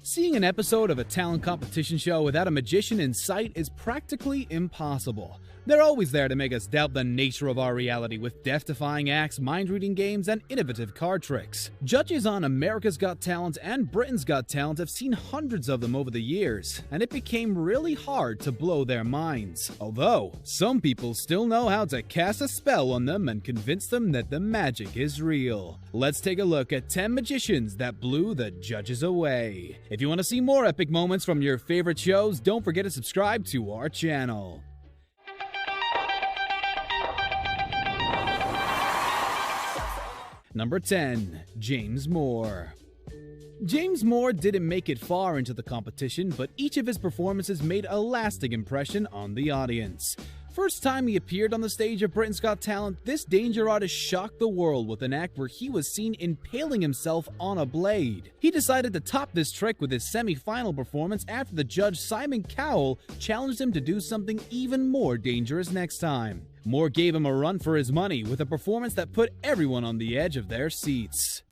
Seeing an episode of a talent competition show without a magician in sight is practically impossible. They're always there to make us doubt the nature of our reality with death-defying acts, mind-reading games, and innovative card tricks. Judges on America's Got Talent and Britain's Got Talent have seen hundreds of them over the years, and it became really hard to blow their minds. Although, some people still know how to cast a spell on them and convince them that the magic is real. Let's take a look at 10 magicians that blew the judges away. If you want to see more epic moments from your favorite shows, don't forget to subscribe to our channel. Number 10. James Moore. James Moore didn't make it far into the competition, but each of his performances made a lasting impression on the audience. First time he appeared on the stage of Britain's Got Talent, this danger artist shocked the world with an act where he was seen impaling himself on a blade. He decided to top this trick with his semi-final performance after the judge Simon Cowell challenged him to do something even more dangerous next time. Moore gave him a run for his money with a performance that put everyone on the edge of their seats.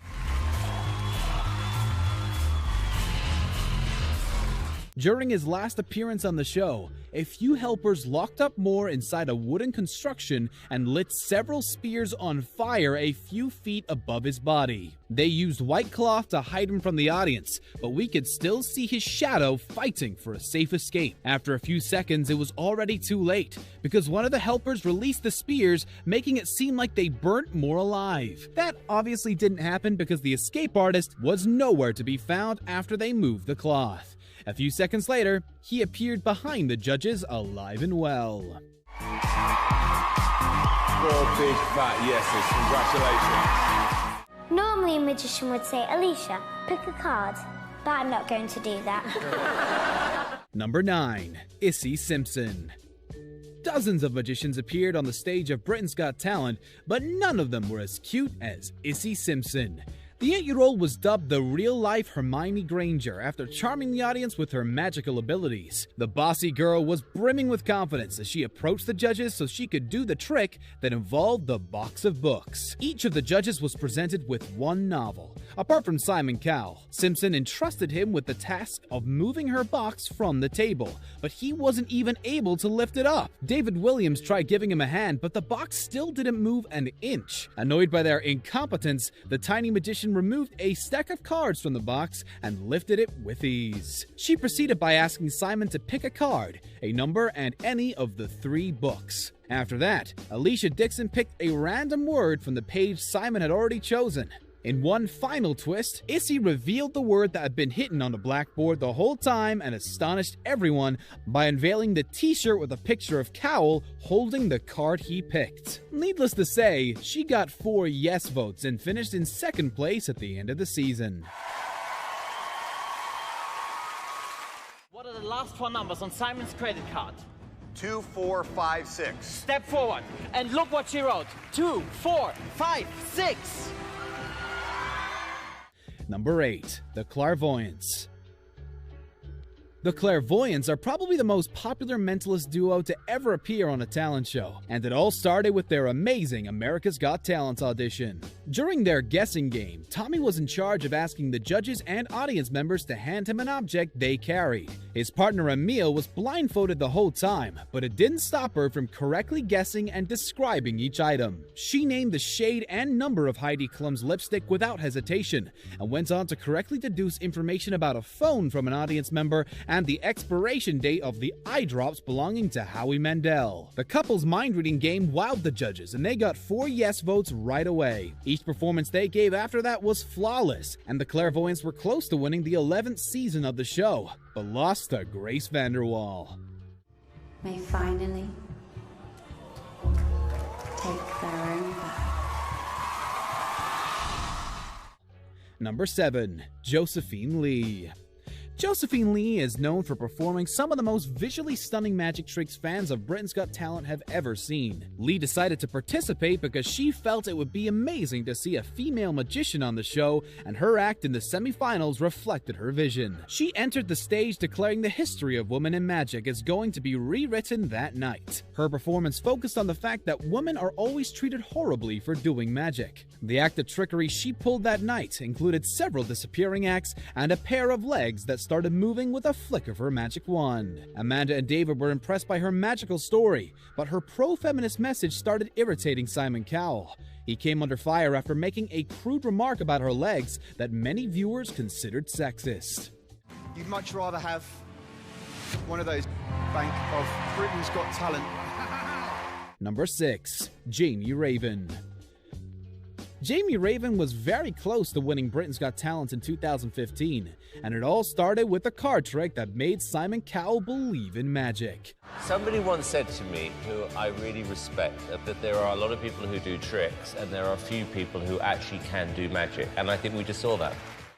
During his last appearance on the show, a few helpers locked up Moore inside a wooden construction and lit several spears on fire a few feet above his body. They used white cloth to hide him from the audience, but we could still see his shadow fighting for a safe escape. After a few seconds, it was already too late, because one of the helpers released the spears, making it seem like they burnt Moore alive. That obviously didn't happen because the escape artist was nowhere to be found after they moved the cloth. A few seconds later, he appeared behind the judges alive and well. 4 big fat yeses, congratulations. Normally a magician would say, Alicia, pick a card, but I'm not going to do that. Number 9. Issy Simpson. Dozens of magicians appeared on the stage of Britain's Got Talent, but none of them were as cute as Issy Simpson. The 8-year-old was dubbed the real-life Hermione Granger after charming the audience with her magical abilities. The bossy girl was brimming with confidence as she approached the judges so she could do the trick that involved the box of books. Each of the judges was presented with one novel. Apart from Simon Cowell, Simpson entrusted him with the task of moving her box from the table, but he wasn't even able to lift it up. David Williams tried giving him a hand, but the box still didn't move an inch. Annoyed by their incompetence, the tiny magician removed a stack of cards from the box and lifted it with ease. She proceeded by asking Simon to pick a card, a number, and any of the 3 books. After that, Alicia Dixon picked a random word from the page Simon had already chosen. In one final twist, Issy revealed the word that had been hidden on the blackboard the whole time and astonished everyone by unveiling the t-shirt with a picture of Cowell holding the card he picked. Needless to say, she got 4 yes votes and finished in 2nd place at the end of the season. What are the last 4 numbers on Simon's credit card? 2, 4, 5, 6. Step forward and look what she wrote. 2, 4, 5, 6. Number 8. The Clairvoyants. The Clairvoyants are probably the most popular mentalist duo to ever appear on a talent show, and it all started with their amazing America's Got Talent audition. During their guessing game, Tommy was in charge of asking the judges and audience members to hand him an object they carried. His partner Emile was blindfolded the whole time, but it didn't stop her from correctly guessing and describing each item. She named the shade and number of Heidi Klum's lipstick without hesitation, and went on to correctly deduce information about a phone from an audience member and the expiration date of the eye drops belonging to Howie Mandel. The couple's mind-reading game wowed the judges, and they got 4 yes votes right away. Each performance they gave after that was flawless, and the Clairvoyants were close to winning the 11th season of the show, but lost to Grace VanderWaal. May finally take their own path. Number 7. Josephine Lee. Josephine Lee is known for performing some of the most visually stunning magic tricks fans of Britain's Got Talent have ever seen. Lee decided to participate because she felt it would be amazing to see a female magician on the show, and her act in the semi-finals reflected her vision. She entered the stage declaring the history of women in magic is going to be rewritten that night. Her performance focused on the fact that women are always treated horribly for doing magic. The act of trickery she pulled that night included several disappearing acts and a pair of legs that started moving with a flick of her magic wand. Amanda and David were impressed by her magical story, but her pro-feminist message started irritating Simon Cowell. He came under fire after making a crude remark about her legs that many viewers considered sexist. You'd much rather have one of those bank of Britain's Got Talent. Number 6. Jamie Raven. Jamie Raven was very close to winning Britain's Got Talent in 2015, and it all started with a card trick that made Simon Cowell believe in magic. Somebody once said to me, who I really respect, that there are a lot of people who do tricks and there are a few people who actually can do magic, and I think we just saw that.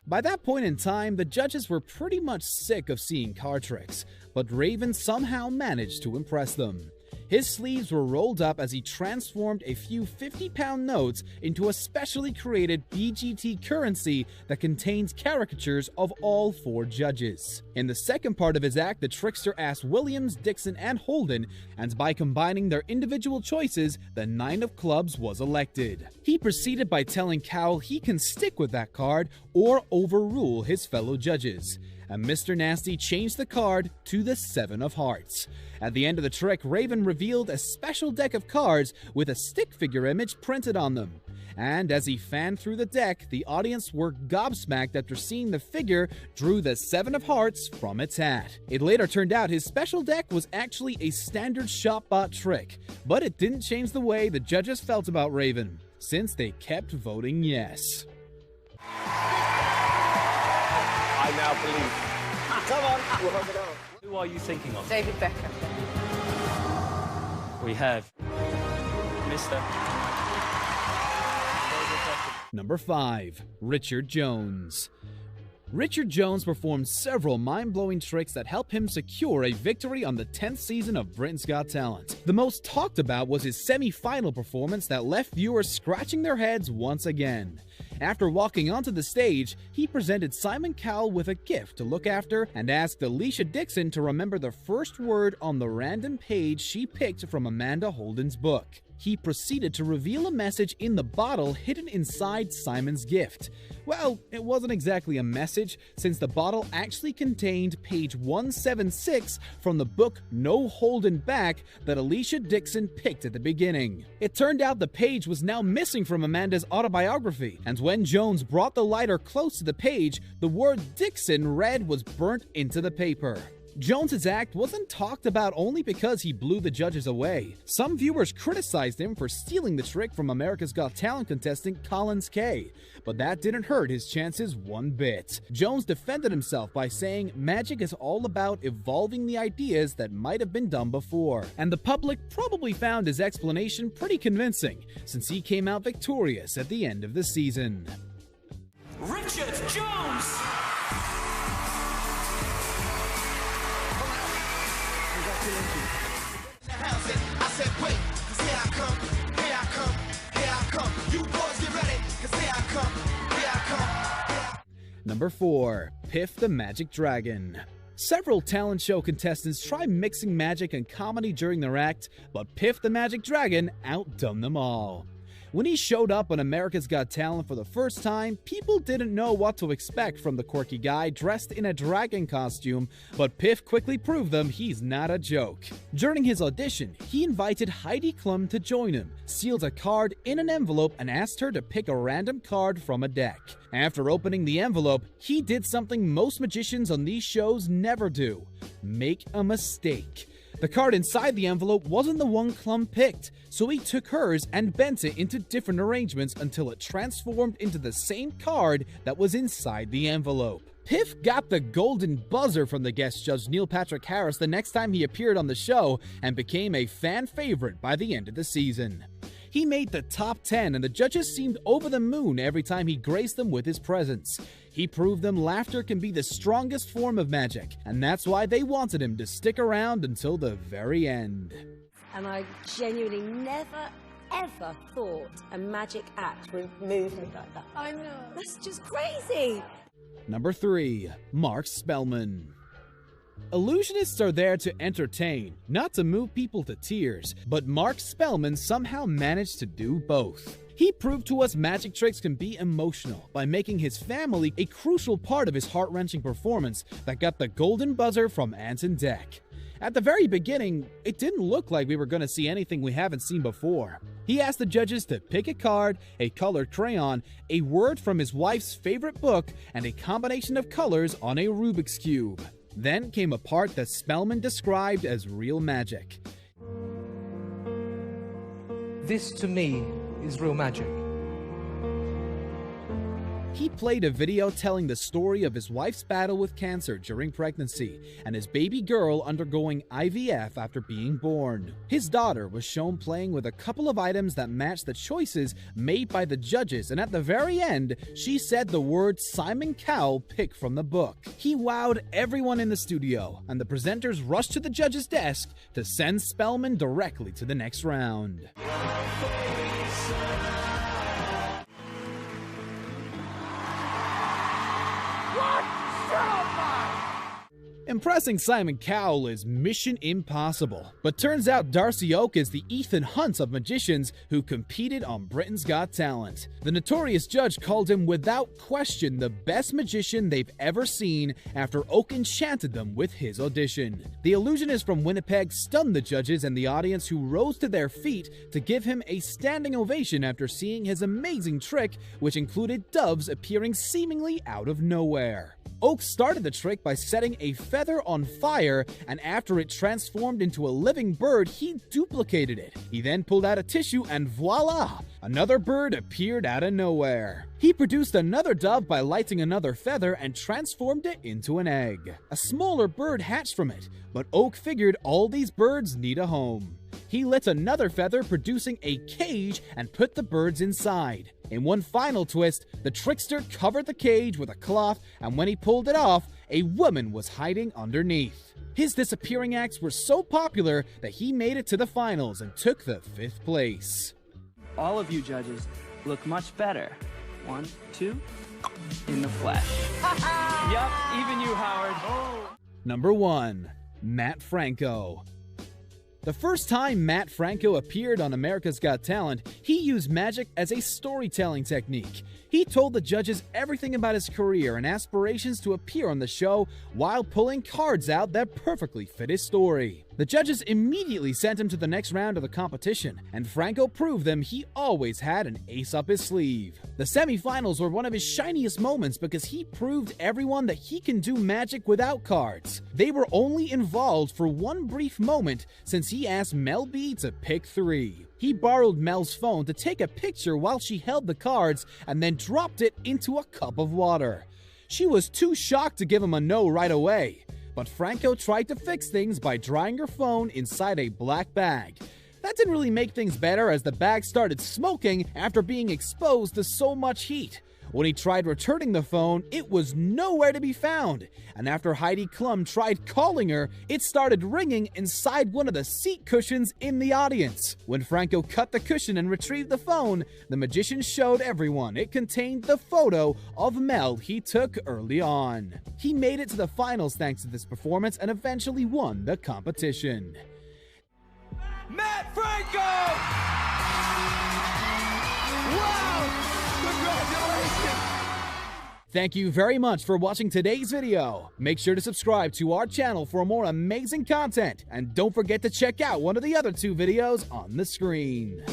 By that point in time, the judges were pretty much sick of seeing card tricks, but Raven somehow managed to impress them. His sleeves were rolled up as he transformed a few 50-pound notes into a specially created BGT currency that contains caricatures of all 4 judges. In the second part of his act, the trickster asked Williams, Dixon, and Holden, and by combining their individual choices, the 9 of clubs was elected. He proceeded by telling Cowell he can stick with that card or overrule his fellow judges. And Mr. Nasty changed the card to the 7 of hearts. At the end of the trick, Raven revealed a special deck of cards with a stick figure image printed on them. And as he fanned through the deck, the audience were gobsmacked after seeing the figure drew the 7 of hearts from its hat. It later turned out his special deck was actually a standard shop-bought trick, but it didn't change the way the judges felt about Raven, since they kept voting yes. I now believe. Come on. Who are you thinking of? David Beckham. We have Mr. Number 5. Richard Jones. Richard Jones performed several mind-blowing tricks that helped him secure a victory on the 10th season of Britain's Got Talent. The most talked about was his semi-final performance that left viewers scratching their heads once again. After walking onto the stage, he presented Simon Cowell with a gift to look after and asked Alicia Dixon to remember the first word on the random page she picked from Amanda Holden's book. He proceeded to reveal a message in the bottle hidden inside Simon's gift. Well, it wasn't exactly a message, since the bottle actually contained page 176 from the book No Holding Back that Alicia Dixon picked at the beginning. It turned out the page was now missing from Amanda's autobiography, and when Jones brought the lighter close to the page, the word Dixon red was burnt into the paper. Jones's act wasn't talked about only because he blew the judges away. Some viewers criticized him for stealing the trick from America's Got Talent contestant Collins Kay, but that didn't hurt his chances one bit. Jones defended himself by saying magic is all about evolving the ideas that might have been done before, and the public probably found his explanation pretty convincing, since he came out victorious at the end of the season. Richard Jones! I said, wait, 'cause here I come, here I come, here I come. You boys get ready, 'cause here I come, here I come. Number 4. Piff the Magic Dragon. Several talent show contestants tried mixing magic and comedy during their act, but Piff the Magic Dragon outdone them all. When he showed up on America's Got Talent for the first time, people didn't know what to expect from the quirky guy dressed in a dragon costume, but Piff quickly proved them he's not a joke. During his audition, he invited Heidi Klum to join him, sealed a card in an envelope, and asked her to pick a random card from a deck. After opening the envelope, he did something most magicians on these shows never do: make a mistake. The card inside the envelope wasn't the one Klum picked, so he took hers and bent it into different arrangements until it transformed into the same card that was inside the envelope. Piff got the golden buzzer from the guest judge Neil Patrick Harris the next time he appeared on the show and became a fan favorite by the end of the season. He made the top 10 and the judges seemed over the moon every time he graced them with his presence. He proved them laughter can be the strongest form of magic, and that's why they wanted him to stick around until the very end. And I genuinely never, ever thought a magic act would move me like that. I know. That's just crazy. Number 3. Mark Spellman. Illusionists are there to entertain, not to move people to tears, but Mark Spellman somehow managed to do both. He proved to us magic tricks can be emotional by making his family a crucial part of his heart-wrenching performance that got the golden buzzer from Anton Deck. At the very beginning, it didn't look like we were going to see anything we haven't seen before. He asked the judges to pick a card, a colored crayon, a word from his wife's favorite book, and a combination of colors on a Rubik's Cube. Then came a part that Spellman described as real magic. This, to me, is real magic. He played a video telling the story of his wife's battle with cancer during pregnancy and his baby girl undergoing IVF after being born. His daughter was shown playing with a couple of items that matched the choices made by the judges, and at the very end, she said the word Simon Cowell picked from the book. He wowed everyone in the studio, and the presenters rushed to the judge's desk to send Spellman directly to the next round. Impressing Simon Cowell is mission impossible, but turns out Darcy Oak is the Ethan Hunt of magicians who competed on Britain's Got Talent. The notorious judge called him without question the best magician they've ever seen after Oak enchanted them with his audition. The illusionist from Winnipeg stunned the judges and the audience, who rose to their feet to give him a standing ovation after seeing his amazing trick, which included doves appearing seemingly out of nowhere. Oak started the trick by setting a feather on fire, and after it transformed into a living bird, he duplicated it. He then pulled out a tissue and voila! Another bird appeared out of nowhere. He produced another dove by lighting another feather and transformed it into an egg. A smaller bird hatched from it, but Oak figured all these birds need a home. He lit another feather, producing a cage, and put the birds inside. In one final twist, the trickster covered the cage with a cloth, and when he pulled it off, a woman was hiding underneath. His disappearing acts were so popular that he made it to the finals and took the 5th place. All of you judges look much better. 1, 2, in the flesh. Yup, even you, Howard. Number 1. Matt Franco. The first time Matt Franco appeared on America's Got Talent, he used magic as a storytelling technique. He told the judges everything about his career and aspirations to appear on the show while pulling cards out that perfectly fit his story. The judges immediately sent him to the next round of the competition, and Franco proved them he always had an ace up his sleeve. The semifinals were one of his shiniest moments because he proved everyone that he can do magic without cards. They were only involved for one brief moment since he asked Mel B to pick 3. He borrowed Mel's phone to take a picture while she held the cards and then dropped it into a cup of water. She was too shocked to give him a no right away, but Franco tried to fix things by drying her phone inside a black bag. That didn't really make things better, as the bag started smoking after being exposed to so much heat. When he tried returning the phone, it was nowhere to be found, and after Heidi Klum tried calling her, it started ringing inside one of the seat cushions in the audience. When Franco cut the cushion and retrieved the phone, the magician showed everyone it contained the photo of Mel he took early on. He made it to the finals thanks to this performance and eventually won the competition. Matt Franco! Wow! Congratulations! Thank you very much for watching today's video. Make sure to subscribe to our channel for more amazing content, and don't forget to check out one of the other 2 videos on the screen.